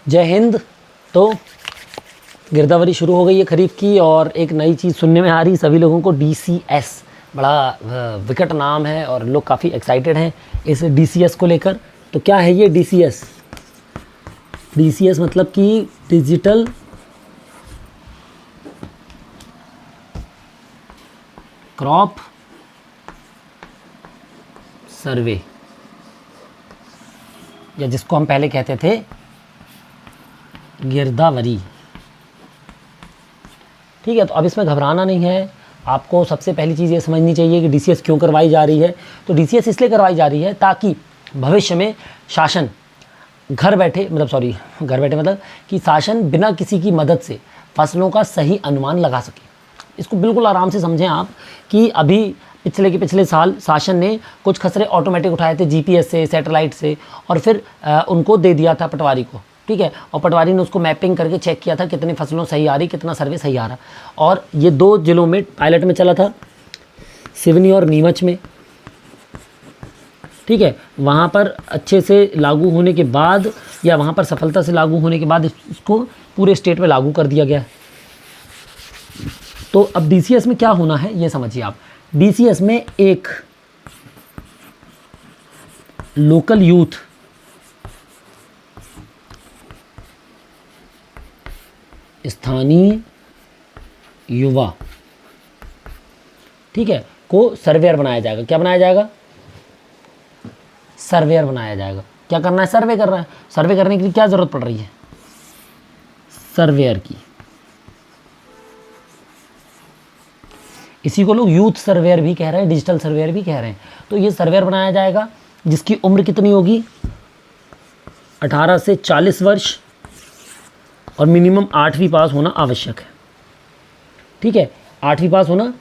जय हिंद। तो गिरदावरी शुरू हो गई है खरीफ की, और एक नई चीज़ सुनने में आ रही सभी लोगों को, DCS। बड़ा विकट नाम है और लोग काफ़ी एक्साइटेड हैं इस DCS को लेकर। तो क्या है ये DCS? DCS मतलब कि डिजिटल क्रॉप सर्वे, या जिसको हम पहले कहते थे गिरदावरी। ठीक है, तो अब इसमें घबराना नहीं है। आपको सबसे पहली चीज़ ये समझनी चाहिए कि DCS क्यों करवाई जा रही है। तो DCS इसलिए करवाई जा रही है ताकि भविष्य में शासन घर बैठे मतलब कि शासन बिना किसी की मदद से फसलों का सही अनुमान लगा सके। इसको बिल्कुल आराम से समझें आप कि अभी पिछले साल शासन ने कुछ खसरे ऑटोमेटिक उठाए थे GPS से, सैटेलाइट से, और फिर उनको दे दिया था पटवारी को। ठीक है, और पटवारी ने उसको मैपिंग करके चेक किया था कितनी फसलों सही आ रही, कितना सर्वे सही आ रहा। और ये 2 जिलों में पायलट में चला था, सिवनी और नीमच में। ठीक है, वहाँ पर अच्छे से लागू होने के बाद, या वहाँ पर सफलता से लागू होने के बाद इसको पूरे स्टेट में लागू कर दिया गया है। तो अब DCS में क्या होना है ये समझिए आप। DCS में एक लोकल यूथ स्थानीय युवा, ठीक है, को सर्वेयर बनाया जाएगा। क्या बनाया जाएगा? सर्वेयर बनाया जाएगा। क्या करना है? सर्वे करना है। सर्वे करने के लिए क्या ज़रूरत पड़ रही है? सर्वेयर की। इसी को लोग यूथ सर्वेयर भी कह रहे हैं, डिजिटल सर्वेयर भी कह रहे हैं। तो ये सर्वेयर बनाया जाएगा जिसकी उम्र कितनी होगी? 18 से 40 वर्ष, और मिनिमम 8वीं पास होना आवश्यक है। ठीक है, 8वीं पास होना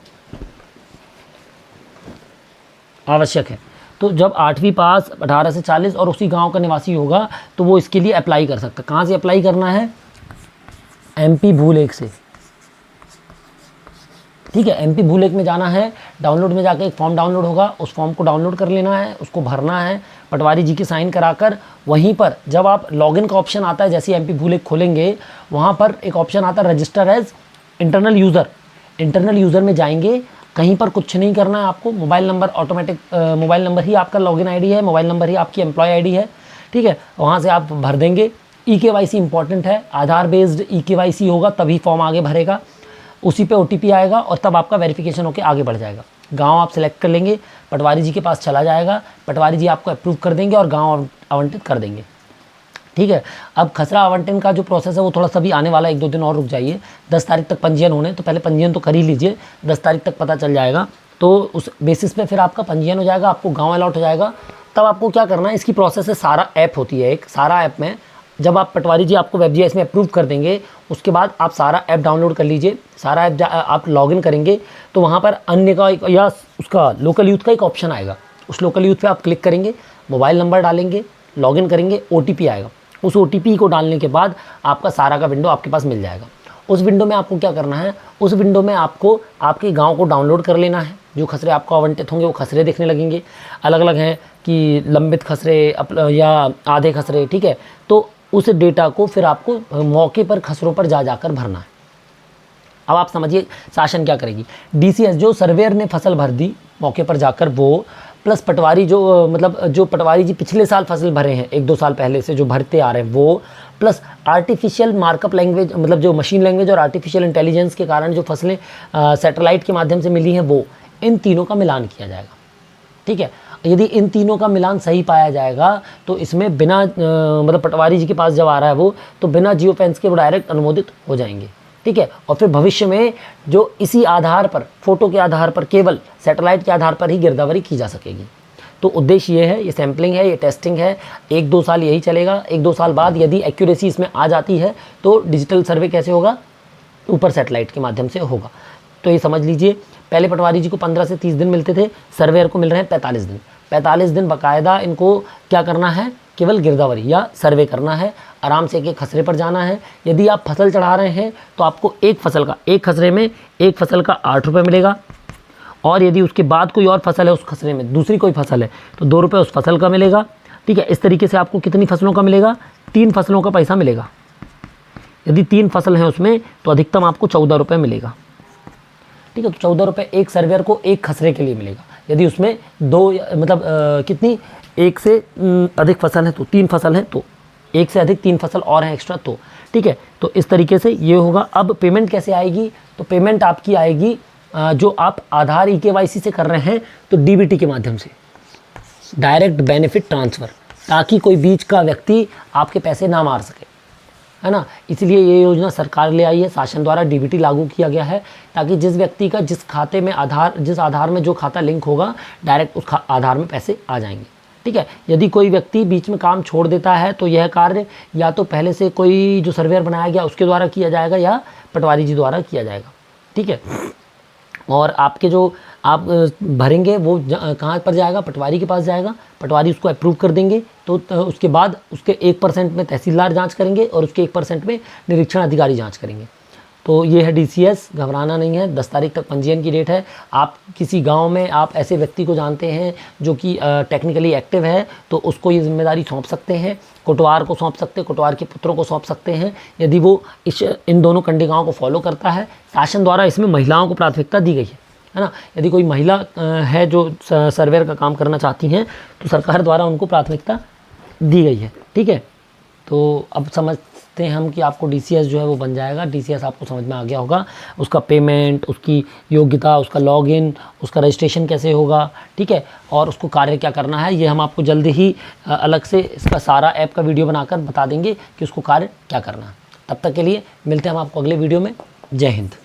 आवश्यक है। तो जब 8वीं पास 18 से 40 और उसी गांव का निवासी होगा तो वो इसके लिए अप्लाई कर सकता है। कहाँ से अप्लाई करना है? MP भूलेख से। ठीक है, MP भूलेख में जाना है, डाउनलोड में जाके एक फॉर्म डाउनलोड होगा, उस फॉर्म को डाउनलोड कर लेना है, उसको भरना है, पटवारी जी के साइन कराकर। वहीं पर जब आप लॉगिन का ऑप्शन आता है, जैसे MP भूलेख खोलेंगे, वहाँ पर एक ऑप्शन आता है register as internal user. Internal user में जाएंगे, कहीं पर कुछ नहीं करना है आपको। Mobile number automatic, mobile number ही आपका लॉगिन ID है, मोबाइल नंबर ही आपकी एम्प्लॉय ID है। ठीक है, वहाँ से आप भर देंगे। EKYC इंपॉर्टेंट है, आधार बेस्ड EKYC होगा तभी फॉर्म आगे भरेगा। उसी पे OTP आएगा और तब आपका वेरिफिकेशन होकर आगे बढ़ जाएगा। गांव आप सेलेक्ट कर लेंगे, पटवारी जी के पास चला जाएगा, पटवारी जी आपको अप्रूव कर देंगे और गांव आवंटित कर देंगे। ठीक है, अब खसरा आवंटन का जो प्रोसेस है वो थोड़ा सा भी आने वाला है, 1-2 दिन और रुक जाइए। 10 तारीख तक पंजीयन होने, तो पहले पंजीयन तो कर ही लीजिए, 10 तारीख तक पता चल जाएगा। तो उस बेसिस पे फिर आपका पंजीयन हो जाएगा, आपको गाँव अलॉट हो जाएगा। तब आपको क्या करना है, इसकी प्रोसेस है, सारा ऐप होती है एक, सारा ऐप में जब आप पटवारी जी आपको WebGIS में अप्रूव कर देंगे, उसके बाद आप सारा ऐप डाउनलोड कर लीजिए। सारा ऐप आप लॉगिन करेंगे तो वहाँ पर अन्य का या उसका लोकल यूथ का एक ऑप्शन आएगा। उस लोकल यूथ पे आप क्लिक करेंगे, मोबाइल नंबर डालेंगे, लॉगिन करेंगे, OTP आएगा। उस OTP को डालने के बाद आपका सारा का विंडो आपके पास मिल जाएगा। उस विंडो में आपको क्या करना है? उस विंडो में आपको आपके गाँव को डाउनलोड कर लेना है। जो खसरे आपको आवंटित होंगे वो खसरे देखने लगेंगे, अलग अलग हैं कि लंबित खसरे या आधे खसरे। ठीक है, तो उस डेटा को फिर आपको मौके पर खसरों पर जाकर भरना है। अब आप समझिए शासन क्या करेगी। DCS जो सर्वेयर ने फसल भर दी मौके पर जाकर, वो प्लस पटवारी जो पटवारी जी पिछले साल फसल भरे हैं, 1-2 साल पहले से जो भरते आ रहे हैं वो, प्लस आर्टिफिशियल मार्कअप लैंग्वेज, मतलब जो मशीन लैंग्वेज और आर्टिफिशियल इंटेलिजेंस के कारण जो फसलें सैटेलाइट के माध्यम से मिली हैं, वो इन तीनों का मिलान किया जाएगा। ठीक है, यदि इन तीनों का मिलान सही पाया जाएगा तो इसमें बिना पटवारी जी के पास जब आ रहा है वो, तो बिना जियो फेंस के वो डायरेक्ट अनुमोदित हो जाएंगे। ठीक है, और फिर भविष्य में जो इसी आधार पर, फोटो के आधार पर, केवल सैटेलाइट के आधार पर ही गिरदावरी की जा सकेगी। तो उद्देश्य ये है, ये सैम्पलिंग है, ये टेस्टिंग है, 1-2 साल यही चलेगा। 1-2 साल बाद यदि एक्यूरेसी इसमें आ जाती है तो डिजिटल सर्वे कैसे होगा? ऊपर सैटेलाइट के माध्यम से होगा। तो ये समझ लीजिए, पहले पटवारी जी को 15 से 30 दिन मिलते थे, सर्वेयर को मिल रहे हैं 45 दिन। 45 दिन बाकायदा इनको क्या करना है? केवल गिरदावरी या सर्वे करना है। आराम से एक खसरे पर जाना है। यदि आप फसल चढ़ा रहे हैं तो आपको एक खसरे में एक फसल का 8 रुपये मिलेगा, और यदि उसके बाद कोई और फसल है उस खसरे में, दूसरी कोई फसल है, तो 2 रुपये उस फसल का मिलेगा। ठीक है। इस तरीके से आपको कितनी फसलों का मिलेगा, 3 फसलों का पैसा मिलेगा। यदि 3 फसल हैं उसमें तो अधिकतम आपको 14 रुपये मिलेगा, ठीक है। तो 14 रुपये एक सर्वेयर को एक खसरे के लिए मिलेगा। यदि उसमें कितनी 1 से अधिक फसल है तो 3 फसल है तो 1 से अधिक 3 फसल और हैं एक्स्ट्रा तो, ठीक है। तो इस तरीके से ये होगा। अब पेमेंट कैसे आएगी, तो पेमेंट आपकी आएगी जो आप आधार EKYC से कर रहे हैं तो DBT के माध्यम से, डायरेक्ट बेनिफिट ट्रांसफ़र, ताकि कोई बीच का व्यक्ति आपके पैसे ना मार सके, है ना। इसलिए ये योजना सरकार ले आई है, शासन द्वारा DBT लागू किया गया है, ताकि जिस व्यक्ति का जिस खाते में जिस आधार में जो खाता लिंक होगा डायरेक्ट उस आधार में पैसे आ जाएंगे, ठीक है। यदि कोई व्यक्ति बीच में काम छोड़ देता है तो यह कार्य या तो पहले से कोई जो सर्वेयर बनाया गया उसके द्वारा किया जाएगा या पटवारी जी द्वारा किया जाएगा, ठीक है। और आपके जो आप भरेंगे वो कहाँ पर जाएगा, पटवारी के पास जाएगा, पटवारी उसको अप्रूव कर देंगे तो उसके बाद उसके 1% में तहसीलदार जांच करेंगे और उसके 1% में निरीक्षण अधिकारी जांच करेंगे। तो ये है DCS, घबराना नहीं है। 10 तारीख तक पंजीयन की डेट है। आप किसी गांव में आप ऐसे व्यक्ति को जानते हैं जो कि टेक्निकली एक्टिव है तो उसको ये जिम्मेदारी सौंप सकते हैं, कोटवार को सौंप सकते हैं, कोटवार के पुत्रों को सौंप सकते हैं, यदि वो इन दोनों कंडिकाओं को फॉलो करता है। शासन द्वारा इसमें महिलाओं को प्राथमिकता दी गई है ना। यदि कोई महिला है जो सर्वेयर का काम करना चाहती हैं तो सरकार द्वारा उनको प्राथमिकता दी गई है, ठीक है। तो अब समझते हैं हम कि आपको DCS जो है वो बन जाएगा। DCS आपको समझ में आ गया होगा, उसका पेमेंट, उसकी योग्यता, उसका लॉगिन, उसका रजिस्ट्रेशन कैसे होगा, ठीक है, और उसको कार्य क्या करना है, ये हम आपको जल्दी ही अलग से इसका सारा ऐप का वीडियो बनाकर बता देंगे कि उसको कार्य क्या करना है। तब तक के लिए मिलते हैं हम आपको अगले वीडियो में। जय हिंद।